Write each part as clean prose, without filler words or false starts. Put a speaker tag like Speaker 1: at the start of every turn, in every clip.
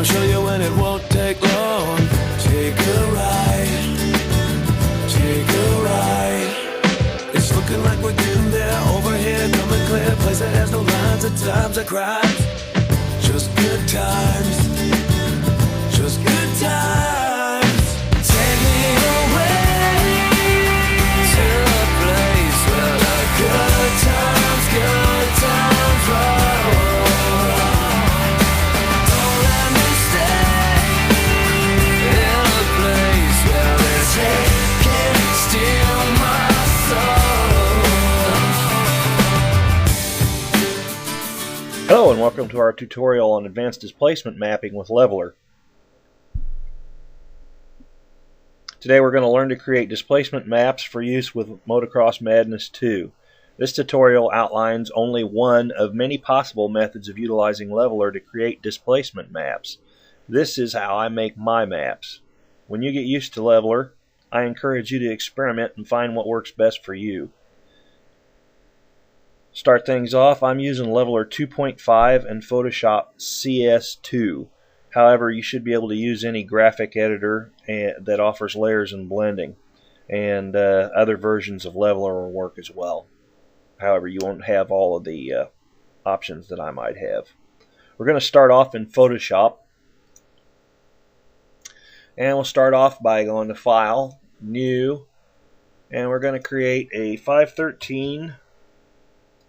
Speaker 1: gonna show you when it won't take long. Take a ride, take a ride. It's looking like we're getting there. Over here, coming clear. Place that has no lines of times or crimes. Just good times, just good times. Take me away to a place where the good times roll. Don't let me stay in a place where they can't steal my soul.
Speaker 2: Hello and welcome to our tutorial on advanced displacement mapping with Leveller. Today we're going to learn to create displacement maps for use with Motocross Madness 2. This tutorial outlines only one of many possible methods of utilizing Leveller to create displacement maps. This is how I make my maps. When you get used to Leveller, I encourage you to experiment and find what works best for you. Start things off, I'm using Leveller 2.5 and Photoshop CS2. However, you should be able to use any graphic editor that offers layers and blending. And other versions of Leveller will work as well. However, you won't have all of the options that I might have. We're going to start off in Photoshop. And we'll start off by going to File, New, and we're going to create a 513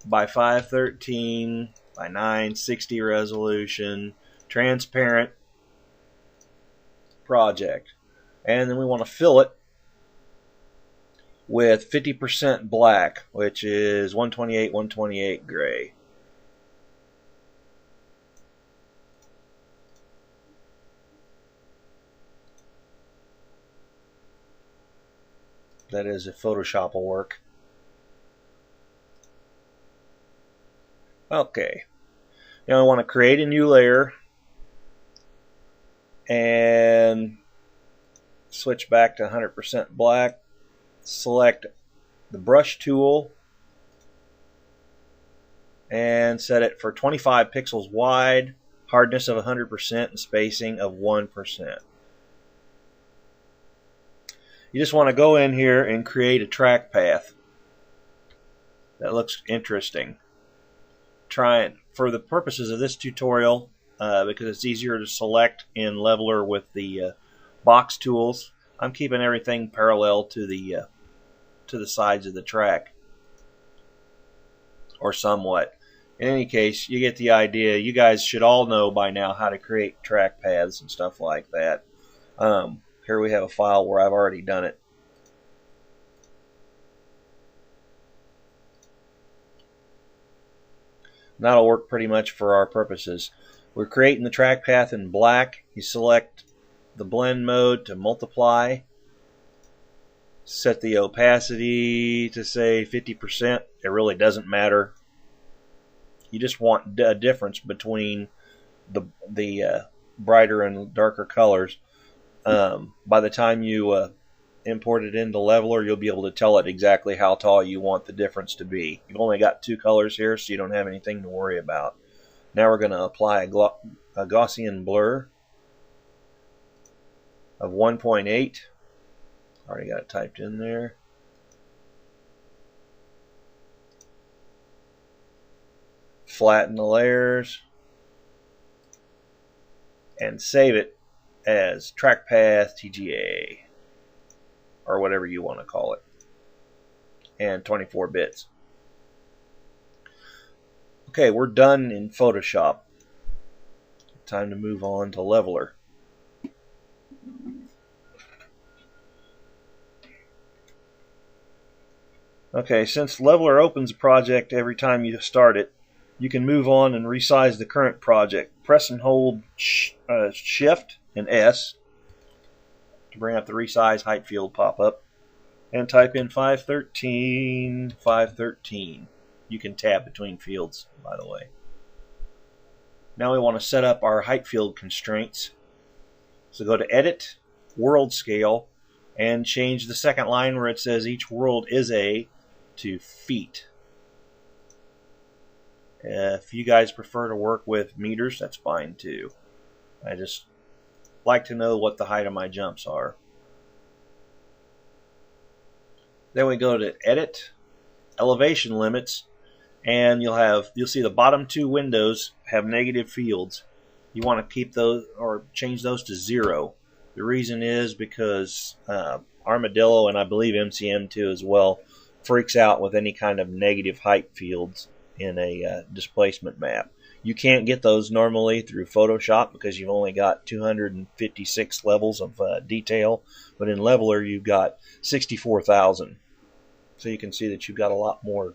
Speaker 2: by 513 by 960 resolution transparent project. And then we want to fill it with 50% black, which is 128 gray. That is, if Photoshop will work. Okay. Now I want to create a new layer and switch back to 100% black. Select the brush tool and set it for 25 pixels wide, hardness of 100%, and spacing of 1%. You just want to go in here and create a track path that looks interesting. Try it for the purposes of this tutorial, because it's easier to select in Leveller with the box tools. I'm keeping everything parallel to the sides of the track, or somewhat. In any case, you get the idea. You guys should all know by now how to create track paths and stuff like that. Here we have a file where I've already done it. That'll work pretty much for our purposes. We're creating the track path in black. You select the blend mode to multiply. Set the opacity to say 50%. It really doesn't matter. You just want a difference between the brighter and darker colors. By the time you import it into Leveller, you'll be able to tell it exactly how tall you want the difference to be. You've only got two colors here, so you don't have anything to worry about. Now we're going to apply a Gaussian blur of 1.8. Already got it typed in there. Flatten the layers and save it as trackpath TGA, or whatever you want to call it, and 24 bits. Okay, we're done in Photoshop. Time to move on to Leveller. Okay, since Leveller opens a project every time you start it, you can move on and resize the current project. Press and hold Shift and S to bring up the resize height field pop-up, and type in 513, 513. You can tab between fields, by the way. Now we want to set up our height field constraints. So go to Edit, World Scale, and change the second line where it says each world is a to feet. If you guys prefer to work with meters, that's fine too. I just like to know what the height of my jumps are. Then we go to Edit, Elevation Limits, and you'll see the bottom two windows have negative fields. You want to keep those or change those to 0. The reason is because Armadillo, and I believe MCM2 as well, freaks out with any kind of negative height fields in a displacement map. You can't get those normally through Photoshop because you've only got 256 levels of detail, but in Leveller you've got 64,000. So you can see that you've got a lot more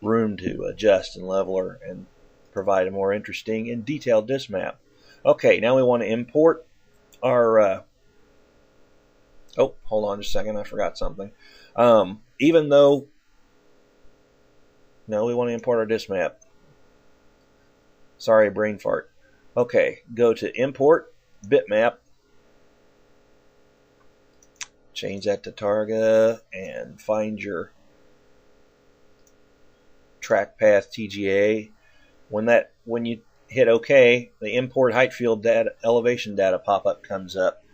Speaker 2: room to adjust in Leveller and provide a more interesting and detailed disc map. Okay, now we want to import our oh, hold on just a second, I forgot something. Even though no, we want to import our disc map. Sorry, brain fart. Okay, go to Import, Bitmap, change that to Targa, and find your track path TGA. When you hit OK, the import height field data, elevation data pop-up comes up,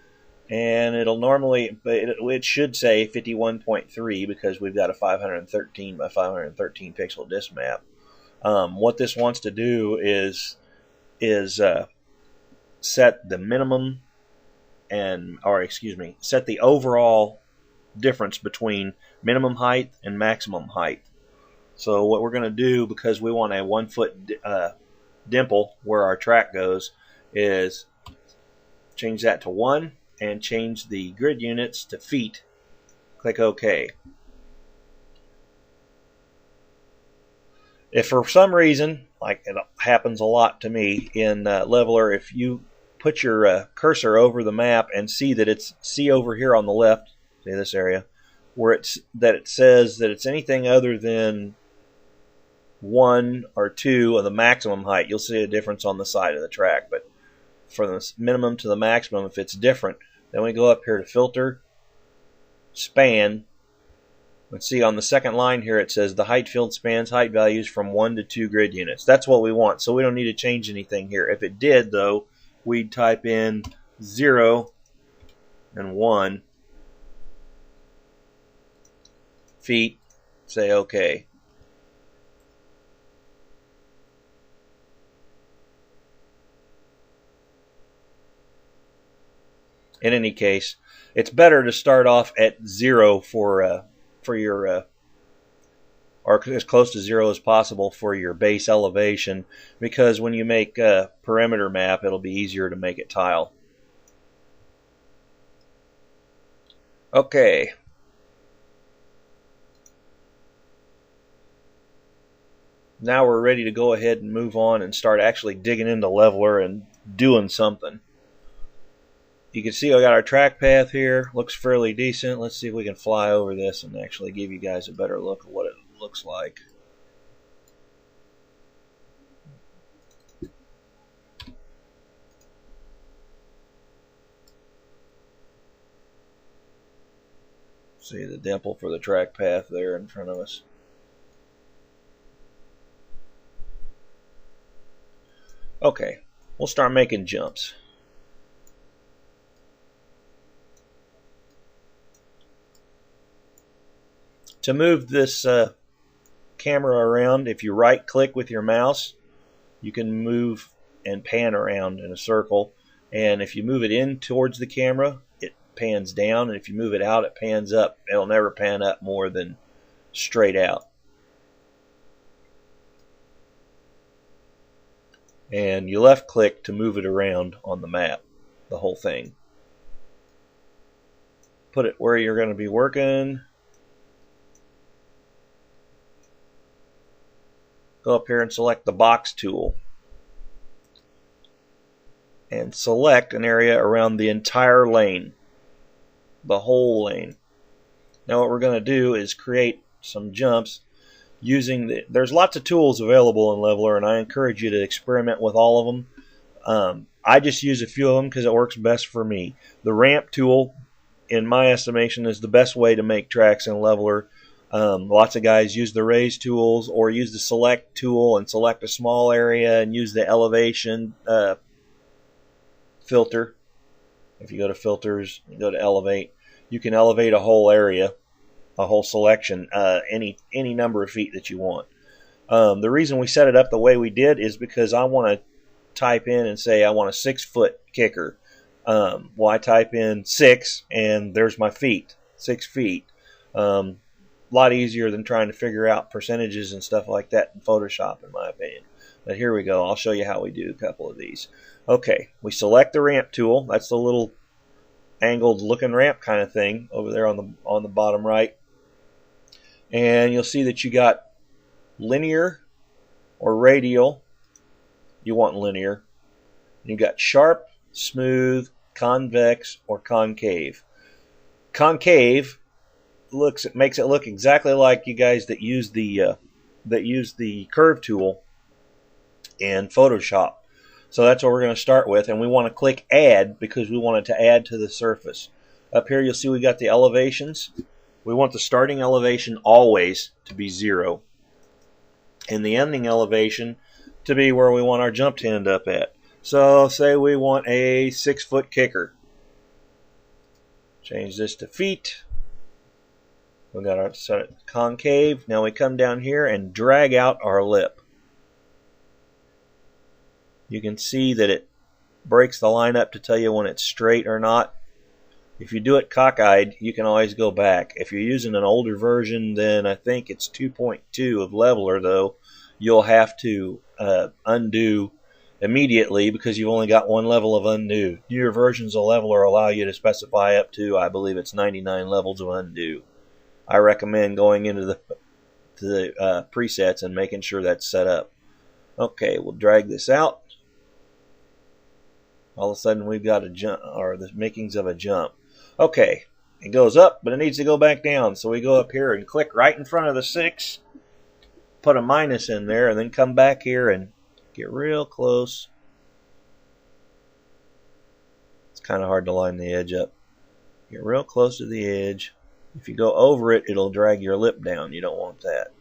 Speaker 2: and it'll normally, it should say 51.3 because we've got a 513 by 513 pixel disc map. What this wants to do is set the minimum set the overall difference between minimum height and maximum height. So what we're going to do, because we want a 1 foot dimple where our track goes, is change that to 1 and change the grid units to feet. Click OK. If for some reason, like it happens a lot to me in Leveller, if you put your cursor over the map and see that it's over here on the left, see this area, where it says that it's anything other than 1 or 2 of the maximum height, you'll see a difference on the side of the track. But from the minimum to the maximum, if it's different, then we go up here to Filter, Span. Let's see, on the second line here it says the height field spans height values from 1 to 2 grid units. That's what we want, so we don't need to change anything here. If it did, though, we'd type in 0 and 1 feet, say OK. In any case, it's better to start off at 0 for your or as close to 0 as possible for your base elevation, because when you make a perimeter map, it'll be easier to make it tile. Okay. Now we're ready to go ahead and move on and start actually digging into Leveller and doing something. You can see I got our track path here. Looks fairly decent. Let's see if we can fly over this and actually give you guys a better look at what it looks like. See the dimple for the track path there in front of us. Okay, we'll start making jumps. To move this camera around, if you right click with your mouse, you can move and pan around in a circle. And if you move it in towards the camera, it pans down. And if you move it out, it pans up. It'll never pan up more than straight out. And you left click to move it around on the map, the whole thing. Put it where you're going to be working. Go up here and select the box tool. And select an area around the entire lane. The whole lane. Now what we're going to do is create some jumps using there's lots of tools available in Leveller, and I encourage you to experiment with all of them. I just use a few of them because it works best for me. The ramp tool, in my estimation, is the best way to make tracks in Leveller. Lots of guys use the raise tools or use the select tool and select a small area and use the elevation filter. If you go to filters, you go to elevate, you can elevate a whole area, a whole selection, any number of feet that you want. The reason we set it up the way we did is because I want to type in and say I want a 6-foot kicker. Well, I type in 6 and there's my feet, 6 feet. A lot easier than trying to figure out percentages and stuff like that in Photoshop, in my opinion. But here we go. I'll show you how we do a couple of these. Okay, we select the ramp tool. That's the little angled looking ramp kind of thing over there on the bottom right. And you'll see that you got linear or radial. You want linear. You got sharp, smooth, convex, or concave. Concave makes it look exactly like you guys that use the curve tool in Photoshop. So that's what we're going to start with, and we want to click add because we want it to add to the surface. Up here you'll see we got the elevations. We want the starting elevation always to be 0 and the ending elevation to be where we want our jump to end up at. So say we want a 6-foot kicker. Change this to feet. We got our set it concave. Now we come down here and drag out our lip. You can see that it breaks the line up to tell you when it's straight or not. If you do it cockeyed, you can always go back. If you're using an older version, then I think it's 2.2 of Leveller, though, you'll have to undo immediately because you've only got one level of undo. Newer versions of Leveller allow you to specify up to, I believe it's 99 levels of undo. I recommend going into the presets and making sure that's set up. Okay, we'll drag this out. All of a sudden we've got a jump, or the makings of a jump. Okay, it goes up, but it needs to go back down. So we go up here and click right in front of the 6, put a minus in there, and then come back here and get real close. It's kind of hard to line the edge up. Get real close to the edge. If you go over it, it'll drag your lip down. You don't want that.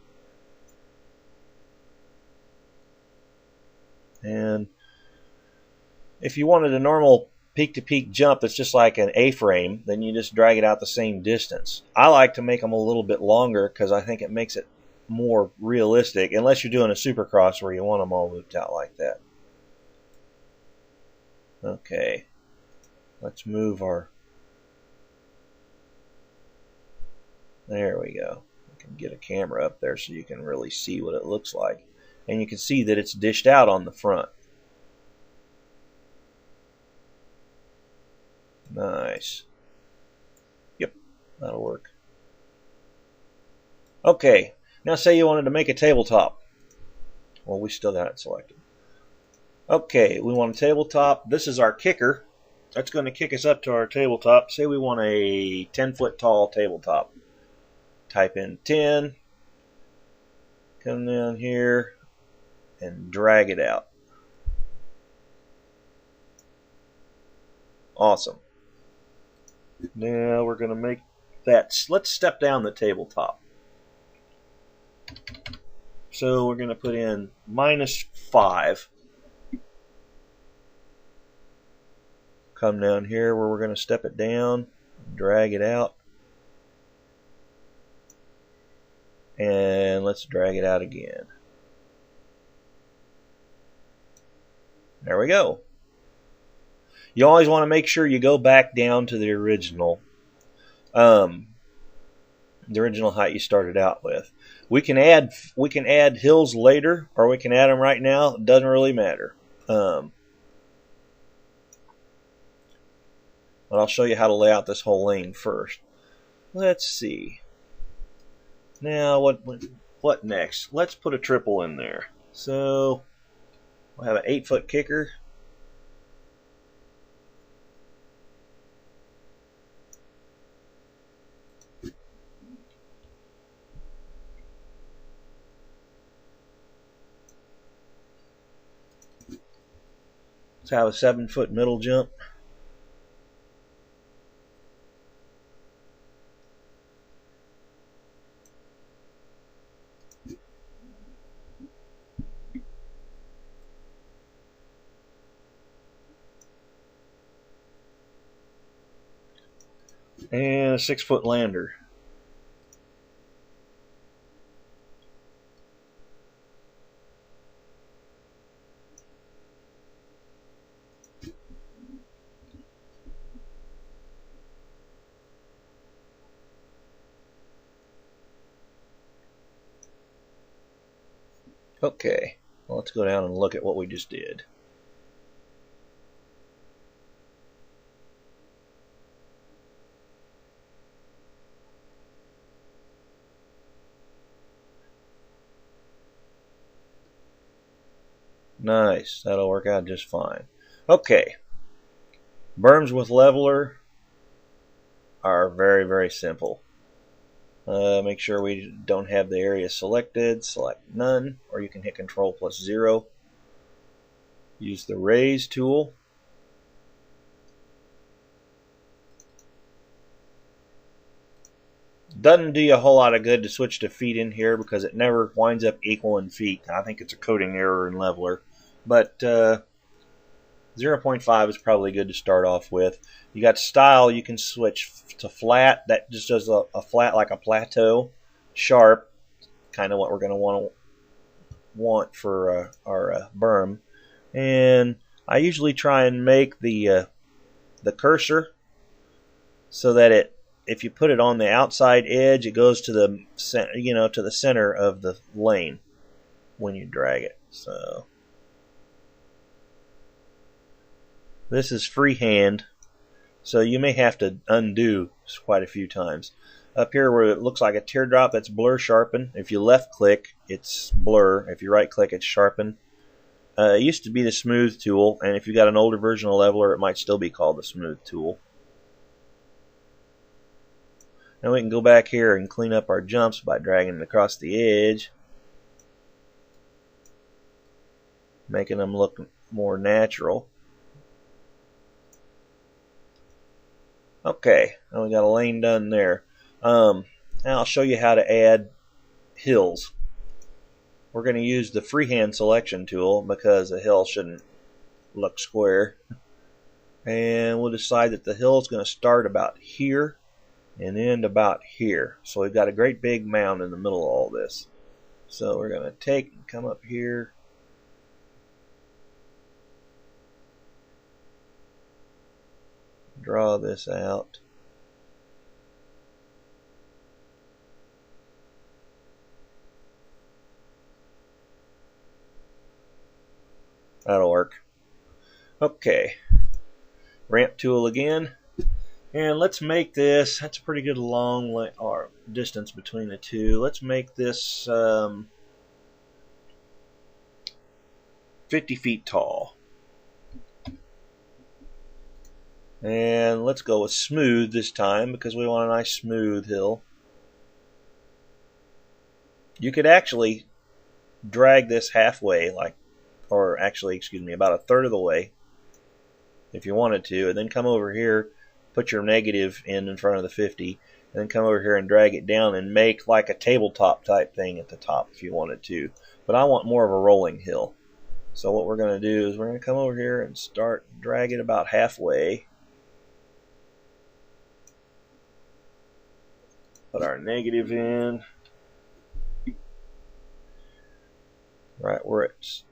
Speaker 2: And if you wanted a normal peak-to-peak jump that's just like an A-frame, then you just drag it out the same distance. I like to make them a little bit longer because I think it makes it more realistic, unless you're doing a supercross where you want them all looped out like that. Okay, let's move our... There we go. I can get a camera up there so you can really see what it looks like. And you can see that it's dished out on the front. Nice. Yep, that'll work. Okay, now say you wanted to make a tabletop. Well, we still got it selected. Okay, we want a tabletop. This is our kicker. That's going to kick us up to our tabletop. Say we want a 10-foot tall tabletop. Type in 10. Come down here and drag it out. Awesome. Now we're going to make that. Let's step down the tabletop. So we're going to put in -5. Come down here where we're going to step it down, drag it out, and let's drag it out again. There we go. You always want to make sure you go back down to the original height you started out with. We can add hills later, or we can add them right now. It doesn't really matter. But I'll show you how to lay out this whole lane first. Let's see. Now what next? Let's put a triple in there. So we'll have an 8-foot kicker. Let's have a 7-foot middle jump. And a 6-foot lander. Okay, well, let's go down and look at what we just did. Nice, that'll work out just fine. Okay, berms with leveler are very, very simple. Make sure we don't have the area selected. Select none, or you can hit Control plus 0. Use the raise tool. Doesn't do you a whole lot of good to switch to feet in here because it never winds up equal in feet. I think it's a coding error in leveler. But 0.5 is probably good to start off with. You got style, you can switch to flat. That just does a flat like a plateau. Sharp, kind of what we're going to want for our berm. And I usually try and make the cursor so that if you put it on the outside edge, it goes to the to the center of the lane when you drag it. So this is freehand, so you may have to undo quite a few times. Up here where it looks like a teardrop, that's blur sharpen. If you left click, it's blur. If you right click, it's sharpen. It used to be the smooth tool, and if you got an older version of leveler, it might still be called the smooth tool. Now we can go back here and clean up our jumps by dragging it across the edge, making them look more natural. Okay, now we got a lane done there. Now I'll show you how to add hills. We're going to use the freehand selection tool because a hill shouldn't look square. And we'll decide that the hill is going to start about here and end about here. So we've got a great big mound in the middle of all this. So we're going to take and come up here. Draw this out. That'll work. Okay. Ramp tool again. And let's make this, that's a pretty good long or distance between the two. Let's make this 50 feet tall. And let's go with smooth this time because we want a nice smooth hill. You could actually drag this halfway, or actually, excuse me, about a third of the way if you wanted to, and then come over here, put your negative in front of the 50, and then come over here and drag it down and make like a tabletop type thing at the top if you wanted to. But I want more of a rolling hill. So what we're going to do is we're going to come over here and start drag it about halfway. Put our negative in. Right where it's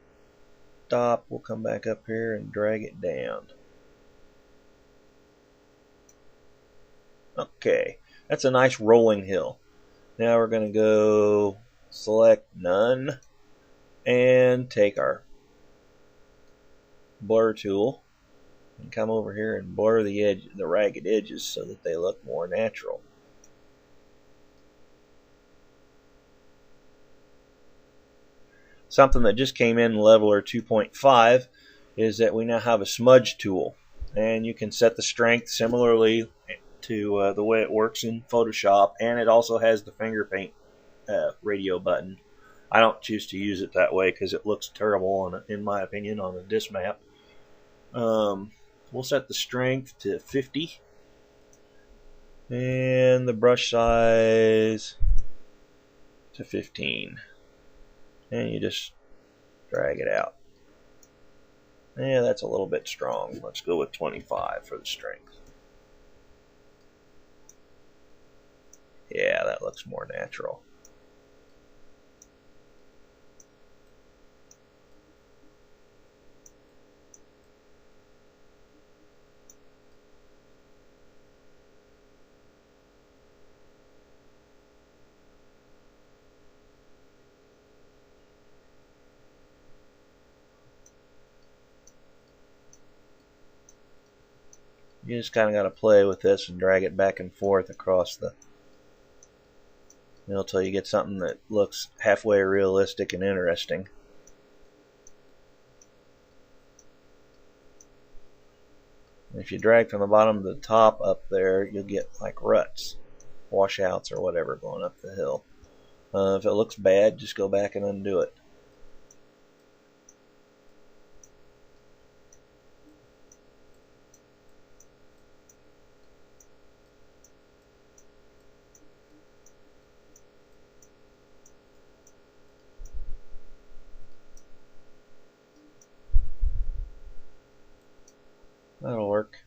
Speaker 2: stopped, we'll come back up here and drag it down. Okay, that's a nice rolling hill. Now we're going to go select none and take our blur tool and come over here and blur the ragged edges so that they look more natural. Something that just came in Leveler 2.5 is that we now have a smudge tool, and you can set the strength similarly to the way it works in Photoshop, and it also has the finger paint radio button. I don't choose to use it that way because it looks terrible, in my opinion, on the disc map. We'll set the strength to 50, and the brush size to 15. And you just drag it out. Yeah, that's a little bit strong. Let's go with 25 for the strength. Yeah, that looks more natural. You just kind of got to play with this and drag it back and forth across the middle till you get something that looks halfway realistic and interesting. And if you drag from the bottom to the top up there, you'll get like ruts, washouts, or whatever going up the hill. If it looks bad, just go back and undo it. That'll work.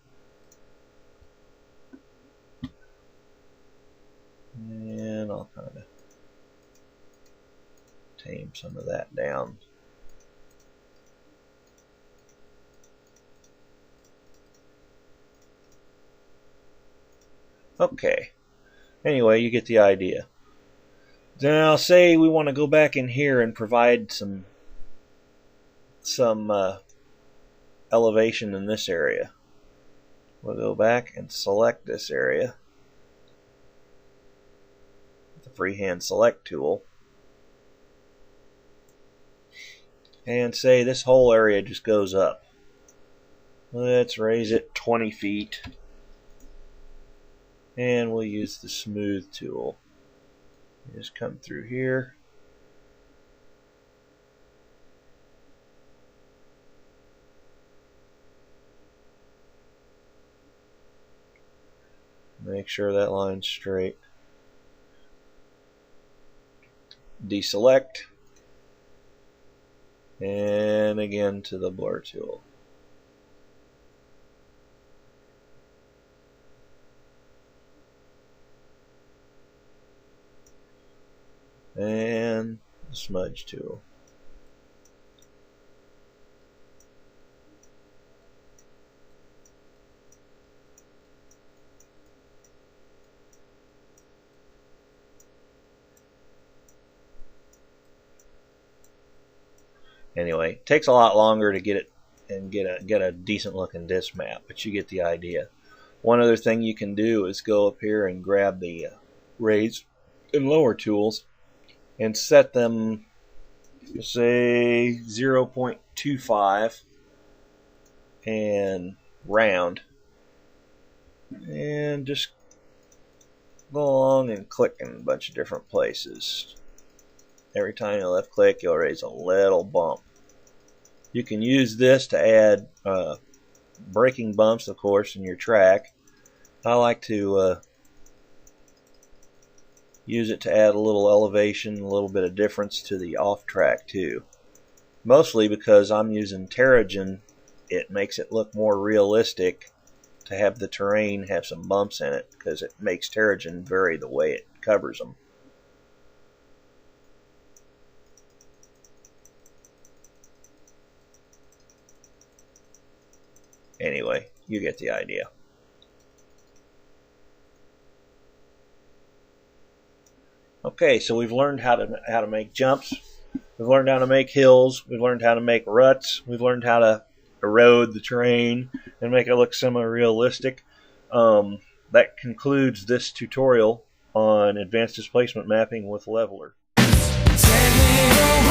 Speaker 2: And I'll kind of tame some of that down. Okay. Anyway, you get the idea. Now, say we want to go back in here and provide some elevation in this area. We'll go back and select this area with the freehand select tool, and say this whole area just goes up. Let's raise it 20 feet, and we'll use the smooth tool. Just come through here. Make sure that line's straight. Deselect. And again to the blur tool. And the smudge tool. Anyway, it takes a lot longer to get it and get a decent looking disc map, but you get the idea. One other thing you can do is go up here and grab the raise and lower tools and set them, say 0.25 and round, and just go along and click in a bunch of different places. Every time you left click, you'll raise a little bump. You can use this to add braking bumps, of course, in your track. I like to use it to add a little elevation, a little bit of difference to the off track too. Mostly because I'm using Terrigen, it makes it look more realistic to have the terrain have some bumps in it, because it makes Terrigen vary the way it covers them. Anyway, you get the idea. Okay, so we've learned how to make jumps. We've learned how to make hills. We've learned how to make ruts. We've learned how to erode the terrain and make it look semi-realistic. That concludes this tutorial on advanced displacement mapping with Leveller.
Speaker 1: Take me away.